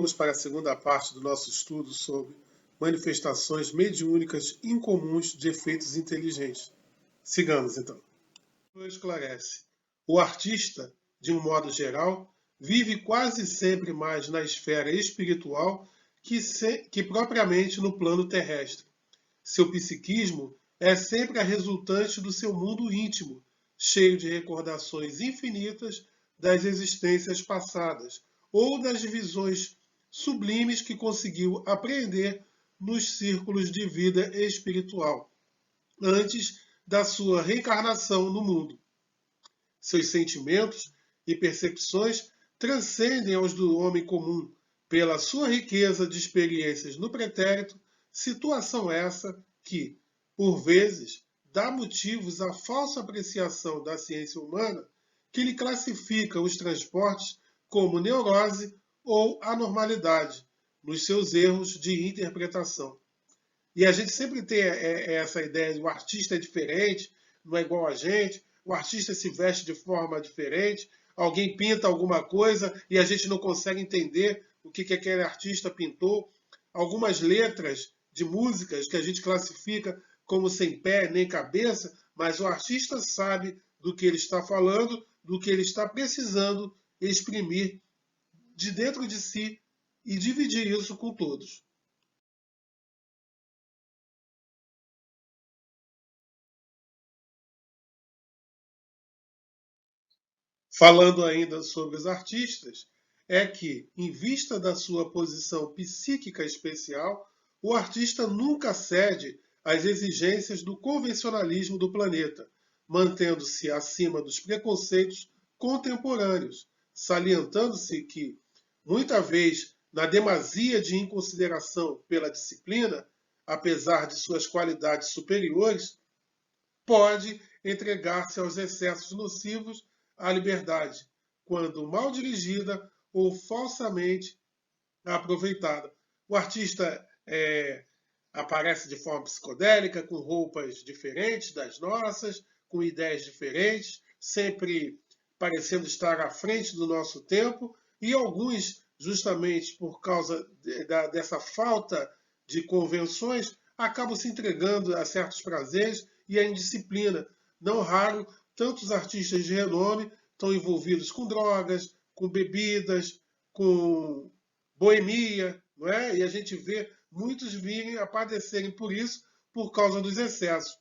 Vamos para a segunda parte do nosso estudo sobre manifestações mediúnicas incomuns de efeitos inteligentes. Sigamos, então. Esclarece. O artista, de um modo geral, vive quase sempre mais na esfera espiritual que propriamente no plano terrestre. Seu psiquismo é sempre a resultante do seu mundo íntimo, cheio de recordações infinitas das existências passadas ou das visões sublimes que conseguiu apreender nos círculos de vida espiritual, antes da sua reencarnação no mundo. Seus sentimentos e percepções transcendem aos do homem comum pela sua riqueza de experiências no pretérito, situação essa que, por vezes, dá motivos à falsa apreciação da ciência humana, que lhe classifica os transportes como neurose ou anormalidade, nos seus erros de interpretação. E a gente sempre tem essa ideia de o artista é diferente, não é igual a gente, o artista se veste de forma diferente, alguém pinta alguma coisa e a gente não consegue entender o que aquele artista pintou. Algumas letras de músicas que a gente classifica como sem pé nem cabeça, mas o artista sabe do que ele está falando, do que ele está precisando exprimir de dentro de si e dividir isso com todos. Falando ainda sobre os artistas, é que, em vista da sua posição psíquica especial, o artista nunca cede às exigências do convencionalismo do planeta, mantendo-se acima dos preconceitos contemporâneos, salientando-se que, muita vez, na demasia de inconsideração pela disciplina, apesar de suas qualidades superiores, pode entregar-se aos excessos nocivos à liberdade, quando mal dirigida ou falsamente aproveitada. O artista aparece de forma psicodélica, com roupas diferentes das nossas, com ideias diferentes, sempre parecendo estar à frente do nosso tempo, e alguns, justamente por causa dessa falta de convenções, acabam se entregando a certos prazeres e à indisciplina. Não raro, tantos artistas de renome estão envolvidos com drogas, com bebidas, com boemia, não é? E a gente vê muitos virem a padecerem por isso, por causa dos excessos.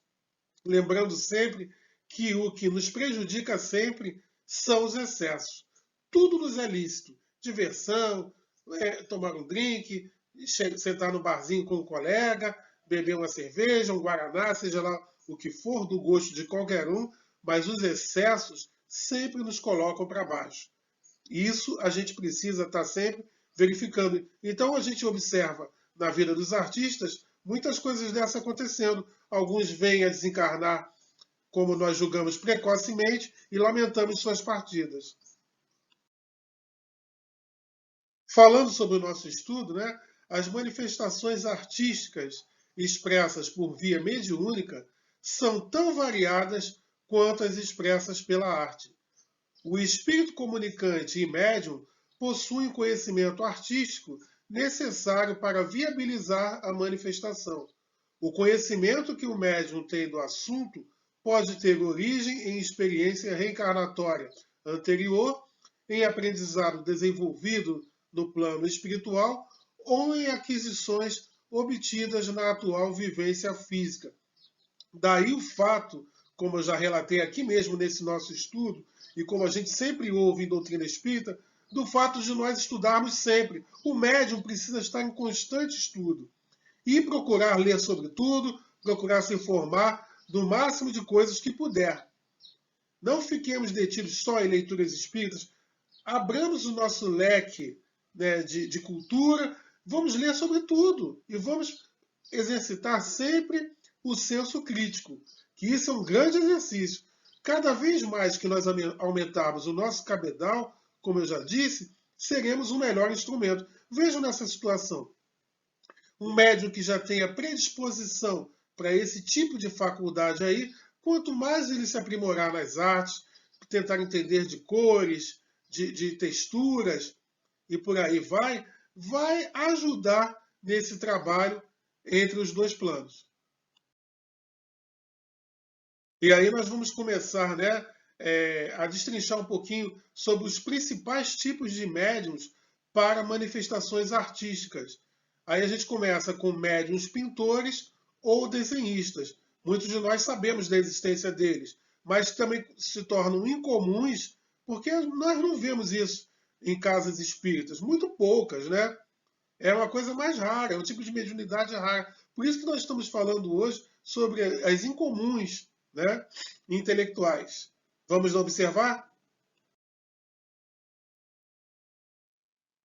Lembrando sempre que o que nos prejudica sempre são os excessos. Tudo nos é lícito. Diversão, tomar um drink, sentar no barzinho com um colega, beber uma cerveja, um guaraná, seja lá o que for do gosto de qualquer um, mas os excessos sempre nos colocam para baixo. Isso a gente precisa estar sempre verificando. Então a gente observa na vida dos artistas muitas coisas dessas acontecendo. Alguns vêm a desencarnar, como nós julgamos precocemente, e lamentamos suas partidas. Falando sobre o nosso estudo, né, as manifestações artísticas expressas por via mediúnica são tão variadas quanto as expressas pela arte. O espírito comunicante e médium possuem conhecimento artístico necessário para viabilizar a manifestação. O conhecimento que o médium tem do assunto pode ter origem em experiência reencarnatória anterior, em aprendizado desenvolvido no plano espiritual ou em aquisições obtidas na atual vivência física. Daí o fato, como eu já relatei aqui mesmo nesse nosso estudo, e como a gente sempre ouve em doutrina espírita, do fato de nós estudarmos sempre. O médium precisa estar em constante estudo e procurar ler sobre tudo, procurar se informar do máximo de coisas que puder. Não fiquemos detidos só em leituras espíritas, abramos o nosso leque, né, de cultura, vamos ler sobre tudo e vamos exercitar sempre o senso crítico, que isso é um grande exercício. Cada vez mais que nós aumentarmos o nosso cabedal, como eu já disse, seremos um melhor instrumento. Vejam nessa situação. Um médium que já tenha predisposição para esse tipo de faculdade aí, quanto mais ele se aprimorar nas artes, tentar entender de cores, de texturas e por aí vai, vai ajudar nesse trabalho entre os dois planos. E aí nós vamos começar, né, a destrinchar um pouquinho sobre os principais tipos de médiums para manifestações artísticas. Aí a gente começa com médiums pintores ou desenhistas. Muitos de nós sabemos da existência deles, mas também se tornam incomuns porque nós não vemos isso em casas espíritas, muito poucas, né? É uma coisa mais rara, é um tipo de mediunidade rara. Por isso que nós estamos falando hoje sobre as incomuns, né, intelectuais. Vamos observar?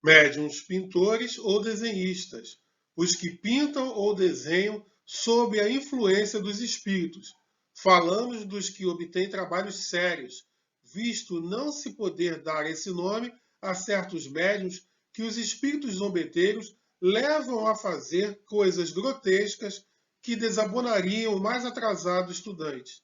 Médiuns pintores ou desenhistas, os que pintam ou desenham sob a influência dos espíritos. Falamos dos que obtêm trabalhos sérios, visto não se poder dar esse nome a certos médiuns que os espíritos zombeteiros levam a fazer coisas grotescas que desabonariam o mais atrasado estudante.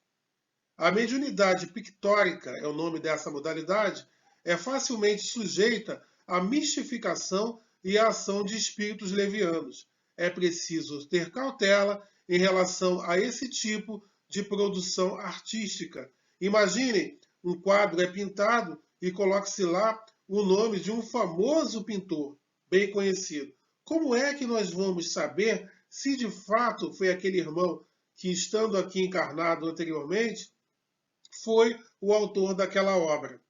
A mediunidade pictórica, é o nome dessa modalidade, é facilmente sujeita à mistificação e à ação de espíritos levianos. É preciso ter cautela em relação a esse tipo de produção artística. Imaginem, um quadro é pintado e coloque-se lá o nome de um famoso pintor, bem conhecido. Como é que nós vamos saber se de fato foi aquele irmão que, estando aqui encarnado anteriormente, foi o autor daquela obra?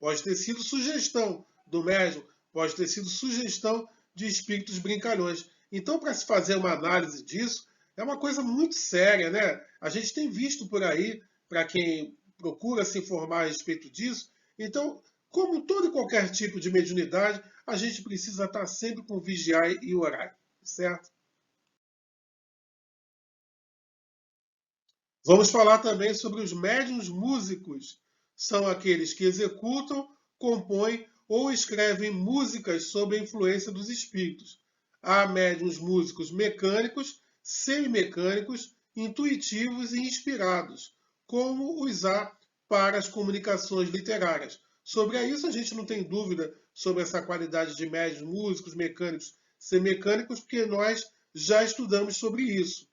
Pode ter sido sugestão do médium, pode ter sido sugestão de espíritos brincalhões. Então, para se fazer uma análise disso, é uma coisa muito séria, né? A gente tem visto por aí, para quem procura se informar a respeito disso. Então, como todo e qualquer tipo de mediunidade, a gente precisa estar sempre com vigiar e orar, certo? Vamos falar também sobre os médiuns músicos. São aqueles que executam, compõem ou escrevem músicas sob a influência dos espíritos. Há médiuns músicos mecânicos, semimecânicos, intuitivos e inspirados, como os há para as comunicações literárias. Sobre isso a gente não tem dúvida sobre essa qualidade de médiuns músicos, mecânicos, semimecânicos, porque nós já estudamos sobre isso.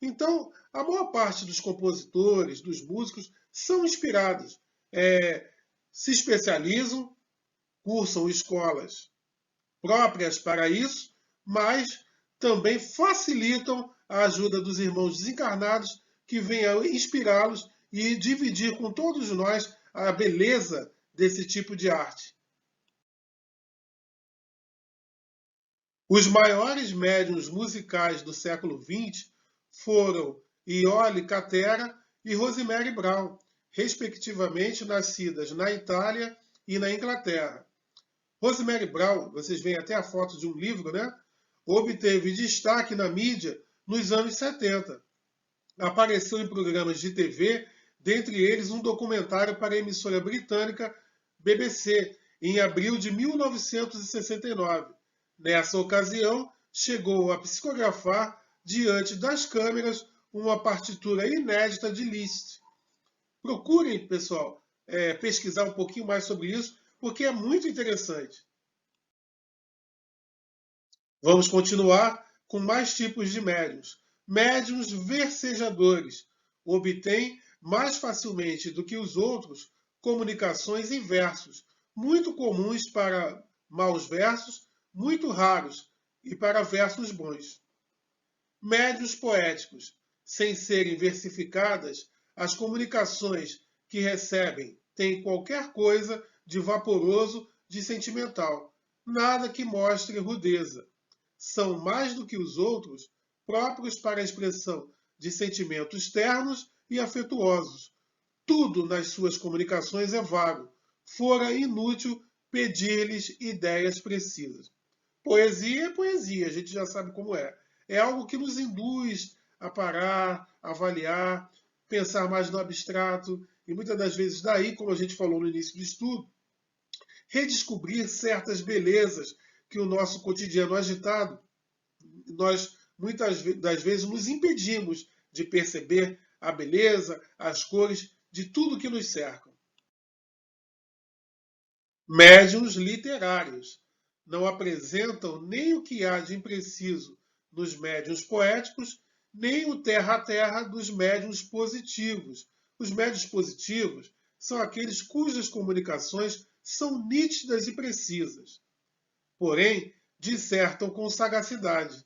Então, a maior parte dos compositores, dos músicos, são inspirados, se especializam, cursam escolas próprias para isso, mas também facilitam a ajuda dos irmãos desencarnados que venham inspirá-los e dividir com todos nós a beleza desse tipo de arte. Os maiores médiuns musicais do século XX foram Iole Catera e Rosemary Brown, respectivamente nascidas na Itália e na Inglaterra. Rosemary Brown, vocês veem até a foto de um livro, né? Obteve destaque na mídia nos anos 70. Apareceu em programas de TV, dentre eles um documentário para a emissora britânica BBC, em abril de 1969. Nessa ocasião, chegou a psicografar, diante das câmeras, uma partitura inédita de Liszt. Procurem, pessoal, pesquisar um pouquinho mais sobre isso, porque é muito interessante. Vamos continuar com mais tipos de médiuns. Médiuns versejadores obtêm mais facilmente do que os outros comunicações em versos, muito comuns para maus versos, muito raros e para versos bons. Médiuns poéticos, sem serem versificadas, as comunicações que recebem têm qualquer coisa de vaporoso, de sentimental, nada que mostre rudeza. São mais do que os outros próprios para a expressão de sentimentos ternos e afetuosos. Tudo nas suas comunicações é vago. Fora inútil pedir-lhes ideias precisas. Poesia é poesia, a gente já sabe como é. É algo que nos induz a parar, avaliar, pensar mais no abstrato e muitas das vezes daí, como a gente falou no início do estudo, redescobrir certas belezas que o nosso cotidiano agitado, nós muitas das vezes nos impedimos de perceber a beleza, as cores de tudo que nos cerca. Médiuns literários não apresentam nem o que há de impreciso nos médiuns poéticos, nem o terra a terra dos médiuns positivos. Os médiuns positivos são aqueles cujas comunicações são nítidas e precisas, porém dissertam com sagacidade.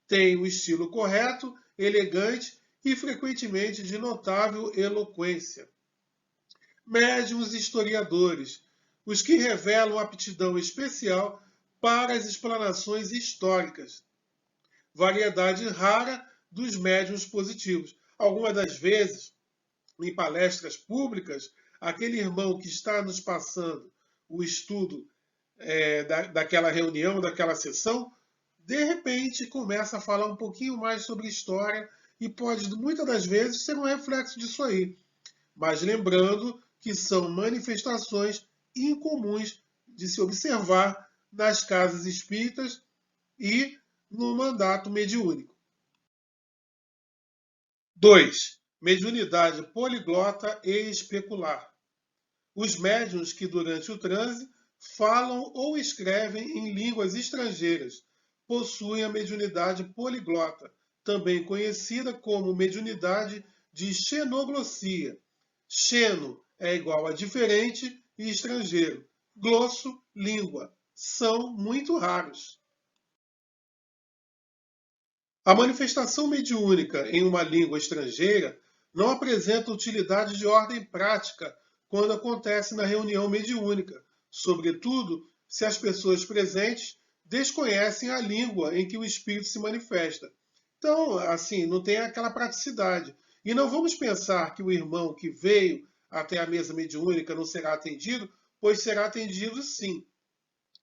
Têm o estilo correto, elegante e frequentemente de notável eloquência. Médiuns historiadores, os que revelam aptidão especial para as explanações históricas. Variedade rara dos médiuns positivos. Algumas das vezes, em palestras públicas, aquele irmão que está nos passando o estudo daquela reunião, daquela sessão, de repente começa a falar um pouquinho mais sobre história e pode, muitas das vezes, ser um reflexo disso aí. Mas lembrando que são manifestações incomuns de se observar nas casas espíritas e no mandato mediúnico. 2. Mediunidade poliglota e especular. Os médiuns que durante o transe falam ou escrevem em línguas estrangeiras possuem a mediunidade poliglota, também conhecida como mediunidade de xenoglossia. Xeno é igual a diferente e estrangeiro. Glosso, língua. São muito raros. A manifestação mediúnica em uma língua estrangeira não apresenta utilidade de ordem prática quando acontece na reunião mediúnica, sobretudo se as pessoas presentes desconhecem a língua em que o espírito se manifesta. Então, assim, não tem aquela praticidade. E não vamos pensar que o irmão que veio até a mesa mediúnica não será atendido, pois será atendido sim.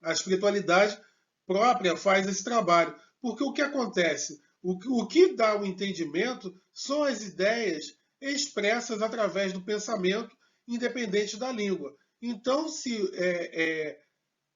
A espiritualidade própria faz esse trabalho. Porque o que acontece? O que dá o entendimento são as ideias expressas através do pensamento, independente da língua. Então, se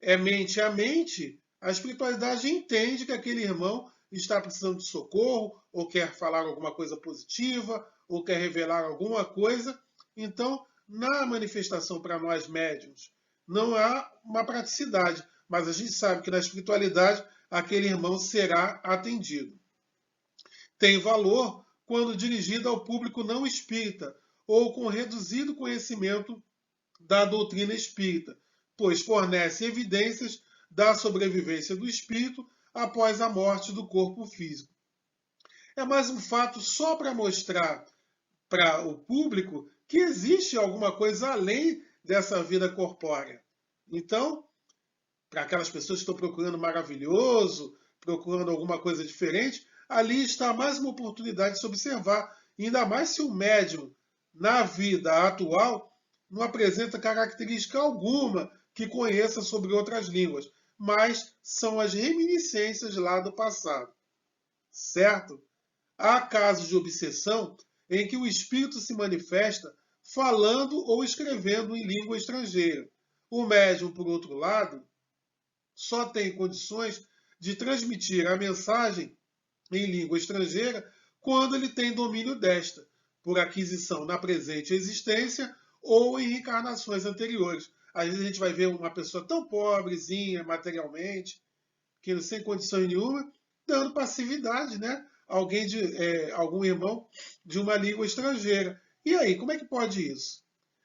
é mente a mente, a espiritualidade entende que aquele irmão está precisando de socorro, ou quer falar alguma coisa positiva, ou quer revelar alguma coisa. Então, na manifestação para nós médiuns, não há uma praticidade, mas a gente sabe que na espiritualidade aquele irmão será atendido. Tem valor quando dirigido ao público não espírita ou com reduzido conhecimento da doutrina espírita, pois fornece evidências da sobrevivência do espírito após a morte do corpo físico. É mais um fato só para mostrar para o público que existe alguma coisa além dessa vida corpórea. Então, para aquelas pessoas que estão procurando maravilhoso, procurando alguma coisa diferente, ali está mais uma oportunidade de se observar. Ainda mais se o médium, na vida atual, não apresenta característica alguma que conheça sobre outras línguas, mas são as reminiscências lá do passado. Certo? Há casos de obsessão em que o espírito se manifesta falando ou escrevendo em língua estrangeira. O médium, por outro lado, só tem condições de transmitir a mensagem em língua estrangeira quando ele tem domínio desta, por aquisição na presente existência ou em encarnações anteriores. Às vezes a gente vai ver uma pessoa tão pobrezinha materialmente, que não sem condições nenhuma, dando passividade, né? Algum irmão de uma língua estrangeira. E aí, como é que pode isso?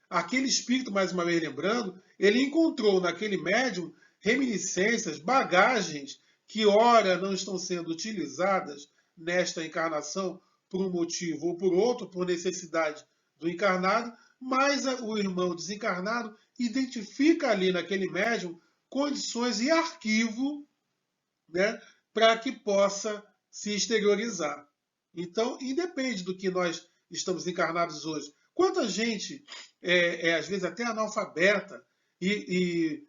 Aquele espírito, mais uma vez lembrando, ele encontrou naquele médium reminiscências, bagagens que ora não estão sendo utilizadas nesta encarnação por um motivo ou por outro, por necessidade do encarnado, mas o irmão desencarnado identifica ali naquele médium condições e arquivo, né, para que possa se exteriorizar. Então, independe do que nós estamos encarnados hoje. Quanta gente às vezes até analfabeta e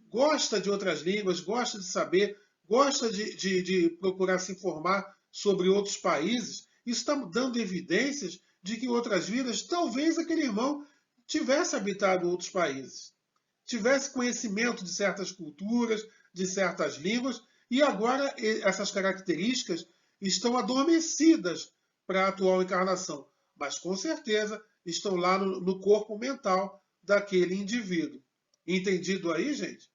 gosta de outras línguas, gosta de saber, gosta de procurar se informar sobre outros países. Isso está dando evidências de que em outras vidas, talvez aquele irmão tivesse habitado outros países, tivesse conhecimento de certas culturas, de certas línguas, e agora essas características estão adormecidas para a atual encarnação, mas com certeza estão lá no corpo mental daquele indivíduo. Entendido aí, gente?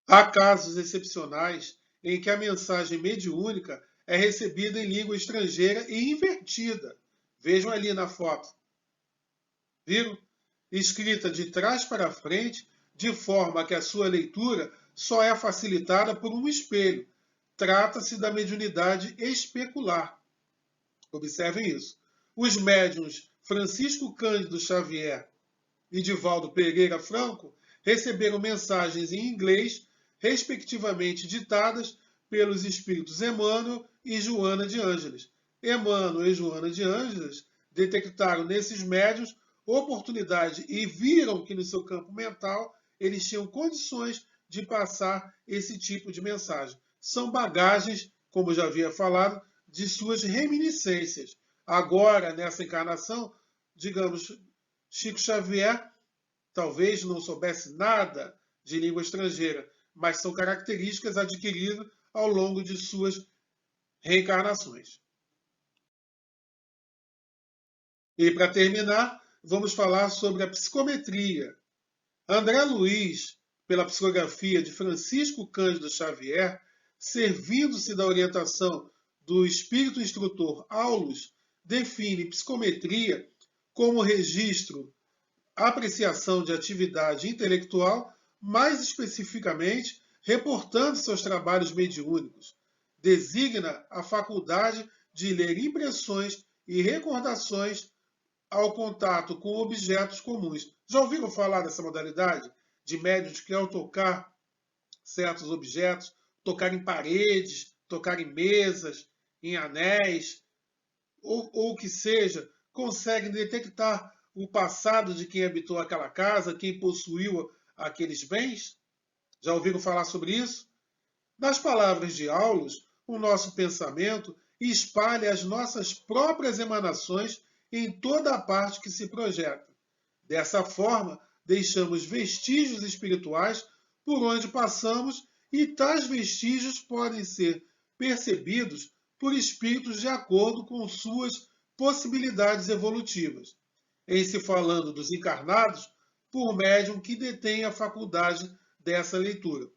Há casos excepcionais em que a mensagem mediúnica é recebida em língua estrangeira e invertida. Vejam ali na foto, viram? Escrita de trás para frente, de forma que a sua leitura só é facilitada por um espelho. Trata-se da mediunidade especular. Observem isso. Os médiuns Francisco Cândido Xavier e Divaldo Pereira Franco receberam mensagens em inglês, respectivamente ditadas pelos espíritos Emmanuel e Joana de Ângeles. Emmanuel e Joana de Ângeles detectaram nesses médiuns oportunidade e viram que no seu campo mental eles tinham condições de passar esse tipo de mensagem. São bagagens, como já havia falado, de suas reminiscências. Agora, nessa encarnação, digamos, Chico Xavier talvez não soubesse nada de língua estrangeira, mas são características adquiridas ao longo de suas reencarnações. E para terminar, vamos falar sobre a psicometria. André Luiz, pela psicografia de Francisco Cândido Xavier, servindo-se da orientação do espírito instrutor Aulus, define psicometria como registro, apreciação de atividade intelectual, mais especificamente, reportando seus trabalhos mediúnicos. Designa a faculdade de ler impressões e recordações ao contato com objetos comuns. Já ouviram falar dessa modalidade de médiuns que, ao tocar certos objetos, tocar em paredes, tocar em mesas, em anéis, ou o que seja, conseguem detectar o passado de quem habitou aquela casa, quem possuiu aqueles bens? Já ouviram falar sobre isso? Nas palavras de Aulus, o nosso pensamento espalha as nossas próprias emanações em toda a parte que se projeta. Dessa forma, deixamos vestígios espirituais por onde passamos e tais vestígios podem ser percebidos por espíritos de acordo com suas possibilidades evolutivas. Em se falando dos encarnados, por médium que detém a faculdade dessa leitura.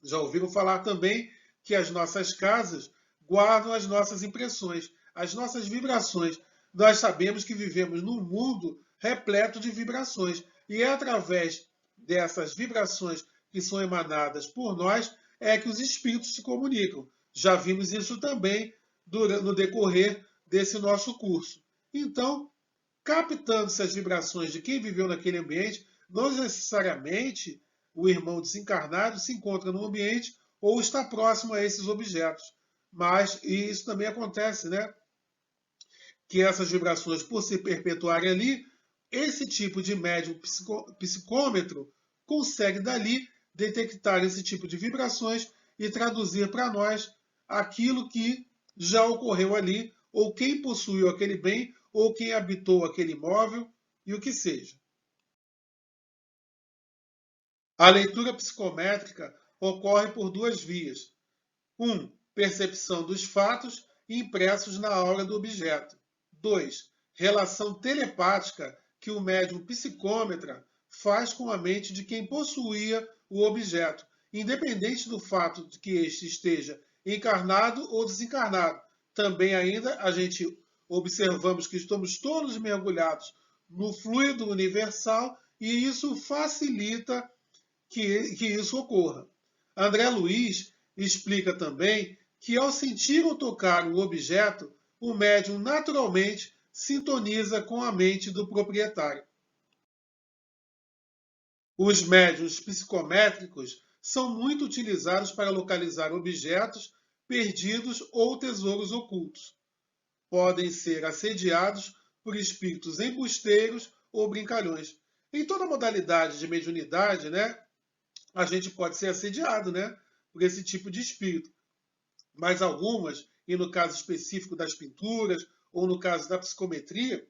Já ouviram falar também que as nossas casas guardam as nossas impressões, as nossas vibrações. Nós sabemos que vivemos num mundo repleto de vibrações e é através dessas vibrações que são emanadas por nós é que os espíritos se comunicam. Já vimos isso também no decorrer desse nosso curso. Então, captando-se as vibrações de quem viveu naquele ambiente, não necessariamente o irmão desencarnado se encontra no ambiente ou está próximo a esses objetos. Mas, e isso também acontece, né? Que essas vibrações, por se perpetuarem ali, esse tipo de médium psicômetro consegue dali detectar esse tipo de vibrações e traduzir para nós aquilo que já ocorreu ali, ou quem possuiu aquele bem, ou quem habitou aquele imóvel, e o que seja. A leitura psicométrica ocorre por duas vias. 1. Percepção dos fatos impressos na aura do objeto. 2. Relação telepática que o médium psicômetra faz com a mente de quem possuía o objeto, independente do fato de que este esteja encarnado ou desencarnado. Também ainda a gente observamos que estamos todos mergulhados no fluido universal e isso facilita que isso ocorra. André Luiz explica também que ao sentir ou tocar o objeto, o médium naturalmente sintoniza com a mente do proprietário. Os médiuns psicométricos são muito utilizados para localizar objetos perdidos ou tesouros ocultos. Podem ser assediados por espíritos embusteiros ou brincalhões. Em toda modalidade de mediunidade, né, a gente pode ser assediado, né, por esse tipo de espírito. Mas algumas, e no caso específico das pinturas, ou no caso da psicometria,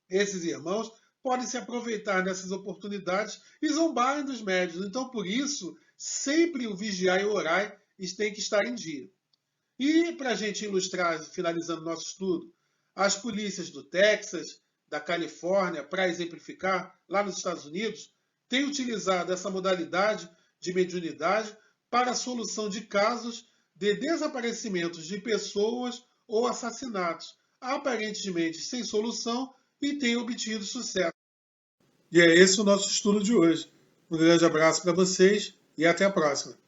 esses irmãos podem se aproveitar dessas oportunidades e zombarem dos médios. Então, por isso, sempre o vigiar e orar tem que estar em dia. E para a gente ilustrar, finalizando nosso estudo, as polícias do Texas, da Califórnia, para exemplificar, lá nos Estados Unidos, têm utilizado essa modalidade de mediunidade para a solução de casos de desaparecimentos de pessoas ou assassinatos, aparentemente sem solução, e tem obtido sucesso. E é esse o nosso estudo de hoje. Um grande abraço para vocês e até a próxima.